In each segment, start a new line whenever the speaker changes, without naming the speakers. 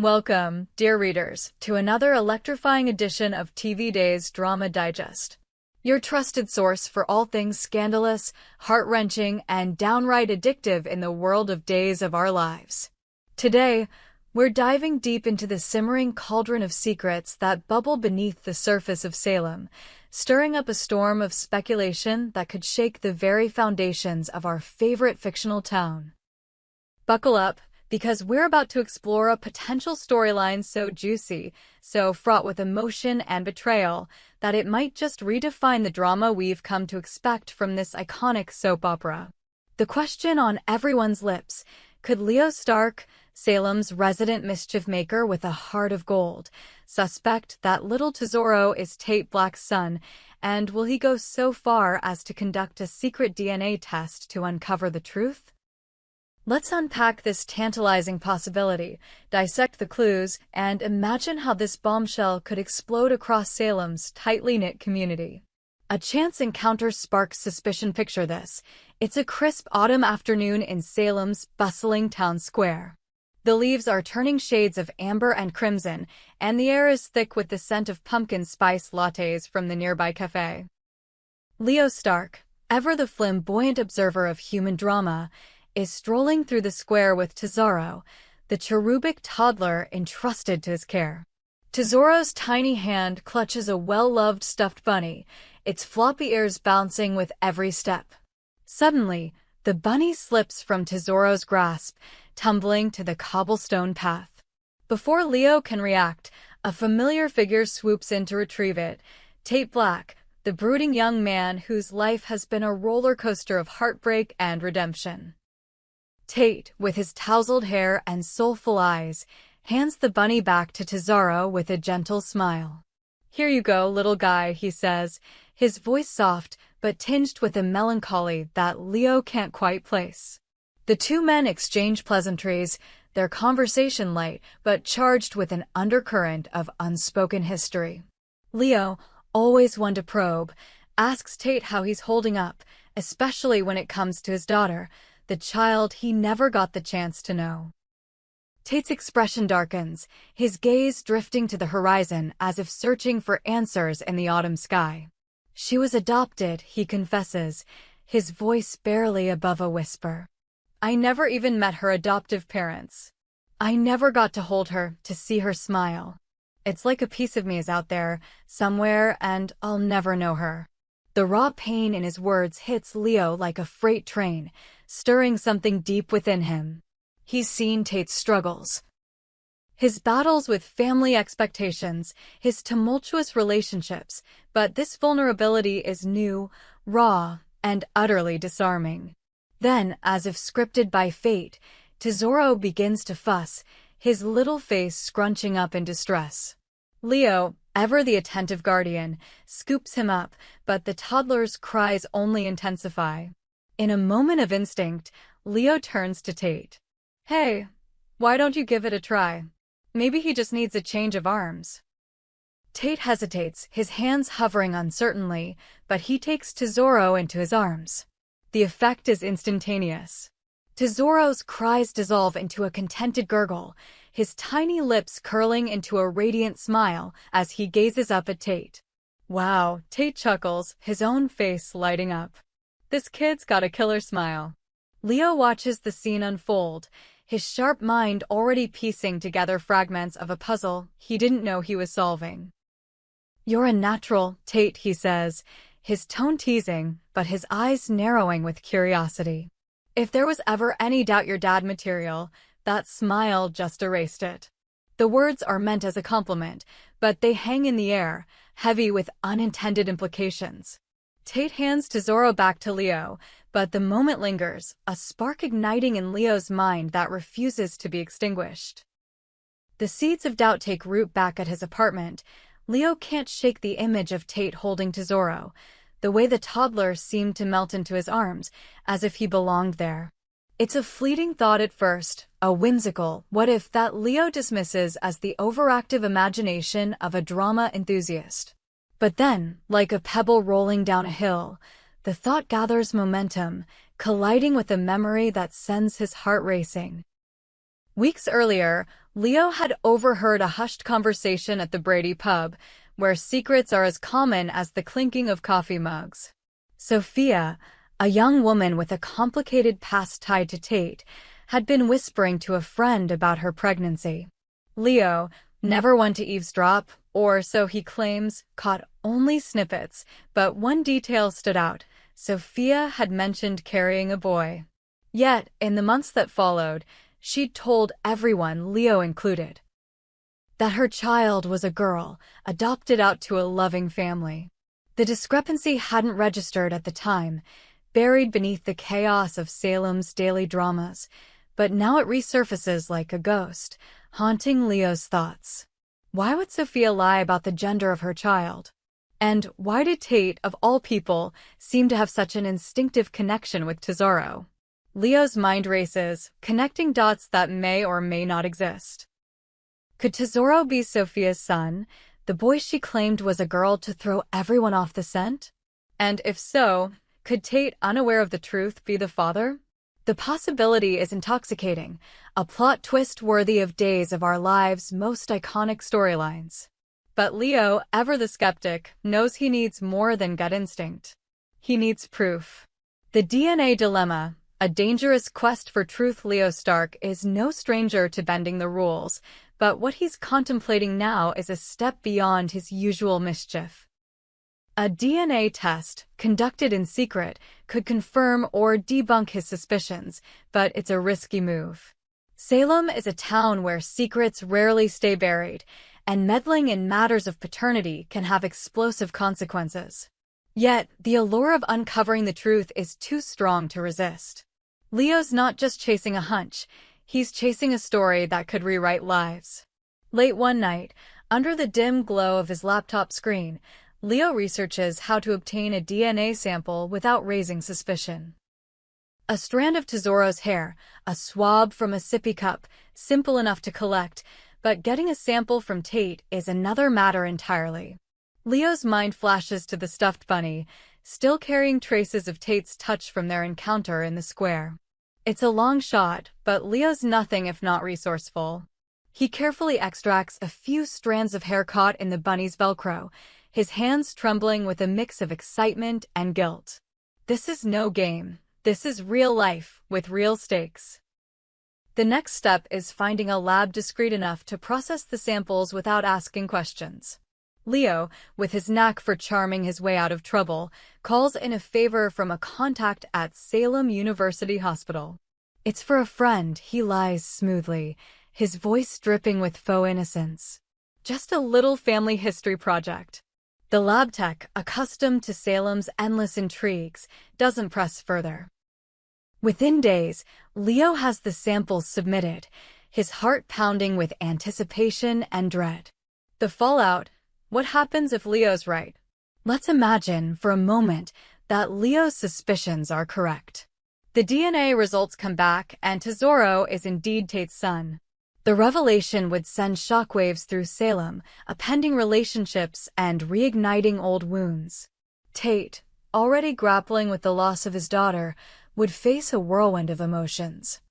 Welcome, dear readers, to another electrifying edition of TV Day's Drama Digest, your trusted source for all things scandalous, heart-wrenching, and downright addictive in the world of days of our lives. Today, we're diving deep into the simmering cauldron of secrets that bubble beneath the surface of Salem, stirring up a storm of speculation that could shake the very foundations of our favorite fictional town. Buckle up, because we're about to explore a potential storyline so juicy, so fraught with emotion and betrayal, that it might just redefine the drama we've come to expect from this iconic soap opera. The question on everyone's lips: could Leo Stark, Salem's resident mischief maker with a heart of gold, suspect that little Tesoro is Tate Black's son, and will he go so far as to conduct a secret DNA test to uncover the truth? Let's unpack this tantalizing possibility, dissect the clues, and imagine how this bombshell could explode across Salem's tightly knit community. A chance encounter sparks suspicion. Picture this. It's a crisp autumn afternoon in Salem's bustling town square. The leaves are turning shades of amber and crimson, and the air is thick with the scent of pumpkin spice lattes from the nearby cafe. Leo Stark, ever the flamboyant observer of human drama, is strolling through the square with Tesoro, the cherubic toddler entrusted to his care. Tesoro's tiny hand clutches a well-loved stuffed bunny, its floppy ears bouncing with every step. Suddenly, the bunny slips from Tesoro's grasp, tumbling to the cobblestone path. Before Leo can react, a familiar figure swoops in to retrieve it: Tate Black, the brooding young man whose life has been a roller coaster of heartbreak and redemption. Tate, with his tousled hair and soulful eyes, hands the bunny back to Tesoro with a gentle smile. "Here you go, little guy," he says, his voice soft but tinged with a melancholy that Leo can't quite place. The two men exchange pleasantries, their conversation light but charged with an undercurrent of unspoken history. Leo, always one to probe, asks Tate how he's holding up, especially when it comes to his daughter, the child he never got the chance to know. Tate's expression darkens, his gaze drifting to the horizon as if searching for answers in the autumn sky. "She was adopted," he confesses, his voice barely above a whisper. "I never even met her adoptive parents. I never got to hold her, to see her smile. It's like a piece of me is out there, somewhere, and I'll never know her." The raw pain in his words hits Leo like a freight train, stirring something deep within him. He's seen Tate's struggles, his battles with family expectations, his tumultuous relationships, but this vulnerability is new, raw, and utterly disarming. Then, as if scripted by fate, Tesoro begins to fuss, his little face scrunching up in distress. Leo, ever the attentive guardian, scoops him up, but the toddler's cries only intensify. In a moment of instinct, Leo turns to Tate. "Hey, why don't you give it a try? Maybe he just needs a change of arms." Tate hesitates, his hands hovering uncertainly, but he takes Tesoro into his arms. The effect is instantaneous. Tesoro's cries dissolve into a contented gurgle, his tiny lips curling into a radiant smile as he gazes up at Tate. "Wow," Tate chuckles, his own face lighting up. "This kid's got a killer smile." Leo watches the scene unfold, his sharp mind already piecing together fragments of a puzzle he didn't know he was solving. "You're a natural, Tate," he says, his tone teasing, but his eyes narrowing with curiosity. If there was ever any doubt your dad material, that smile just erased it. The words are meant as a compliment, but they hang in the air, heavy with unintended implications. Tate hands Tesoro back to Leo, but the moment lingers, a spark igniting in Leo's mind that refuses to be extinguished. The seeds of doubt take root back at his apartment. Leo can't shake the image of Tate holding Tesoro, the way the toddler seemed to melt into his arms, as if he belonged there. It's a fleeting thought at first, a whimsical what if that Leo dismisses as the overactive imagination of a drama enthusiast. But then, like a pebble rolling down a hill, the thought gathers momentum, colliding with a memory that sends his heart racing. Weeks earlier, Leo had overheard a hushed conversation at the Brady pub, where secrets are as common as the clinking of coffee mugs. Sophia, a young woman with a complicated past tied to Tate, had been whispering to a friend about her pregnancy. Leo, never one to eavesdrop, or so he claims, caught only snippets, but one detail stood out. Sophia had mentioned carrying a boy. Yet, in the months that followed, she'd told everyone, Leo included, that her child was a girl, adopted out to a loving family. The discrepancy hadn't registered at the time, buried beneath the chaos of Salem's daily dramas, but now it resurfaces like a ghost, haunting Leo's thoughts. Why would Sophia lie about the gender of her child? And why did Tate, of all people, seem to have such an instinctive connection with Tesoro? Leo's mind races, connecting dots that may or may not exist. Could Tesoro be Sophia's son, the boy she claimed was a girl, to throw everyone off the scent? And if so, could Tate, unaware of the truth, be the father? The possibility is intoxicating, a plot twist worthy of Days of Our Lives' most iconic storylines. But Leo, ever the skeptic, knows he needs more than gut instinct. He needs proof. The DNA dilemma, a dangerous quest for truth. Leo Stark is no stranger to bending the rules, but what he's contemplating now is a step beyond his usual mischief. A DNA test, conducted in secret, could confirm or debunk his suspicions, but it's a risky move. Salem is a town where secrets rarely stay buried, and meddling in matters of paternity can have explosive consequences. Yet, the allure of uncovering the truth is too strong to resist. Leo's not just chasing a hunch, he's chasing a story that could rewrite lives. Late one night, under the dim glow of his laptop screen, Leo researches how to obtain a DNA sample without raising suspicion. A strand of Tesoro's hair, a swab from a sippy cup, simple enough to collect, but getting a sample from Tate is another matter entirely. Leo's mind flashes to the stuffed bunny, still carrying traces of Tate's touch from their encounter in the square. It's a long shot, but Leo's nothing if not resourceful. He carefully extracts a few strands of hair caught in the bunny's Velcro, his hands trembling with a mix of excitement and guilt. This is no game. This is real life, with real stakes. The next step is finding a lab discreet enough to process the samples without asking questions. Leo, with his knack for charming his way out of trouble, calls in a favor from a contact at Salem University Hospital. It's for a friend, he lies smoothly, his voice dripping with faux innocence. Just a little family history project. The lab tech, accustomed to Salem's endless intrigues, doesn't press further. Within days, Leo has the samples submitted, his heart pounding with anticipation and dread. The fallout. What happens if Leo's right? Let's imagine, for a moment, that Leo's suspicions are correct. The DNA results come back, and Tesoro is indeed Tate's son. The revelation would send shockwaves through Salem, upending relationships and reigniting old wounds. Tate, already grappling with the loss of his daughter, would face a whirlwind of emotions.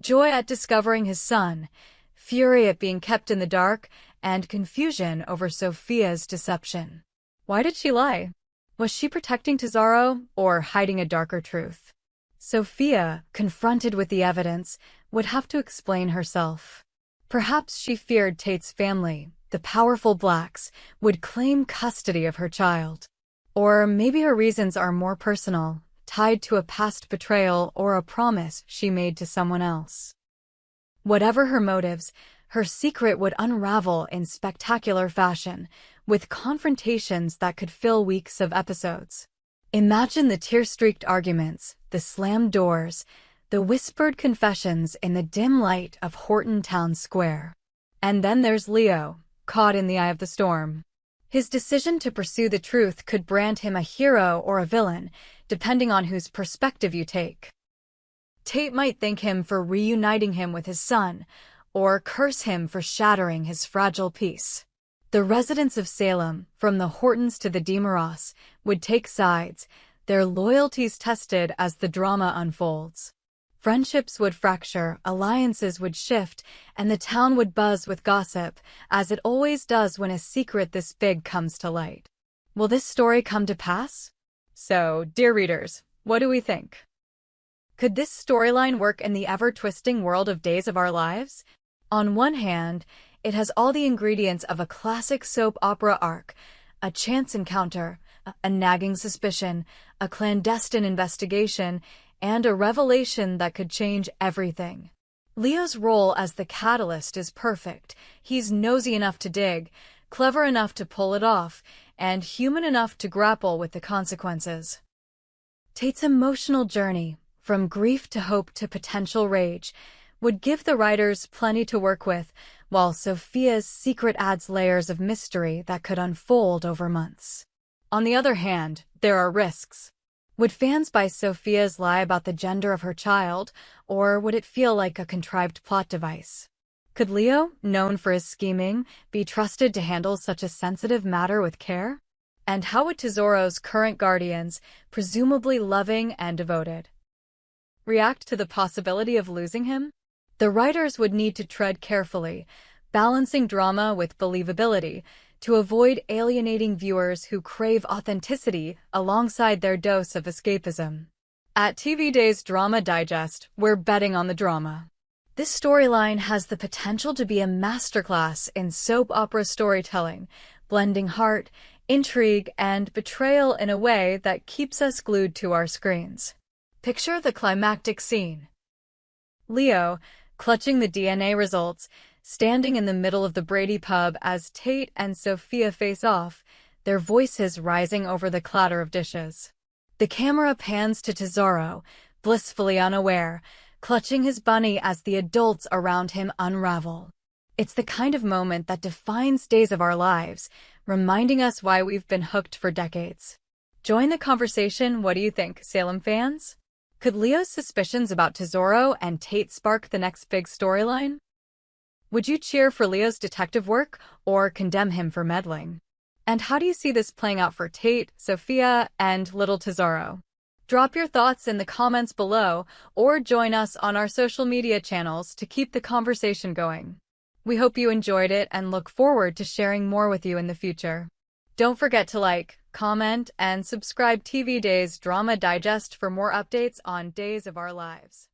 Joy at discovering his son, fury at being kept in the dark, and confusion over Sophia's deception. Why did she lie? Was she protecting Tesoro, or hiding a darker truth? Sophia, confronted with the evidence, would have to explain herself. Perhaps she feared Tate's family, the powerful blacks, would claim custody of her child. Or maybe her reasons are more personal, tied to a past betrayal or a promise she made to someone else. Whatever her motives, her secret would unravel in spectacular fashion, with confrontations that could fill weeks of episodes. Imagine the tear-streaked arguments, the slammed doors, the whispered confessions in the dim light of Horton Town Square. And then there's Leo, caught in the eye of the storm. His decision to pursue the truth could brand him a hero or a villain, depending on whose perspective you take. Tate might thank him for reuniting him with his son, or curse him for shattering his fragile peace. The residents of Salem, from the Hortons to the DeMaros, would take sides, their loyalties tested as the drama unfolds. Friendships would fracture, alliances would shift, and the town would buzz with gossip, as it always does when a secret this big comes to light. Will this story come to pass? So, dear readers, what do we think? Could this storyline work in the ever-twisting world of Days of Our Lives? On one hand, it has all the ingredients of a classic soap opera arc: a chance encounter, a nagging suspicion, a clandestine investigation, and a revelation that could change everything. Leo's role as the catalyst is perfect. He's nosy enough to dig, clever enough to pull it off, and human enough to grapple with the consequences. Tate's emotional journey, from grief to hope to potential rage, would give the writers plenty to work with, while Sophia's secret adds layers of mystery that could unfold over months. On the other hand, there are risks. Would fans buy Sophia's lie about the gender of her child, or would it feel like a contrived plot device? Could Leo, known for his scheming, be trusted to handle such a sensitive matter with care? And how would Tesoro's current guardians, presumably loving and devoted, react to the possibility of losing him? The writers would need to tread carefully, balancing drama with believability, to avoid alienating viewers who crave authenticity alongside their dose of escapism. At TV Days Drama Digest, we're betting on the drama. This storyline has the potential to be a masterclass in soap opera storytelling, blending heart, intrigue, and betrayal in a way that keeps us glued to our screens. Picture the climactic scene. Leo, clutching the DNA results, standing in the middle of the Brady pub as Tate and Sophia face off, their voices rising over the clatter of dishes. The camera pans to Tesoro, blissfully unaware, clutching his bunny as the adults around him unravel. It's the kind of moment that defines Days of Our Lives, reminding us why we've been hooked for decades. Join the conversation. What do you think, Salem fans? Could Leo's suspicions about Tesoro and Tate spark the next big storyline? Would you cheer for Leo's detective work or condemn him for meddling? And how do you see this playing out for Tate, Sophia, and little Tesoro? Drop your thoughts in the comments below or join us on our social media channels to keep the conversation going. We hope you enjoyed it and look forward to sharing more with you in the future. Don't forget to like, comment, and subscribe TV Days Drama Digest for more updates on Days of Our Lives.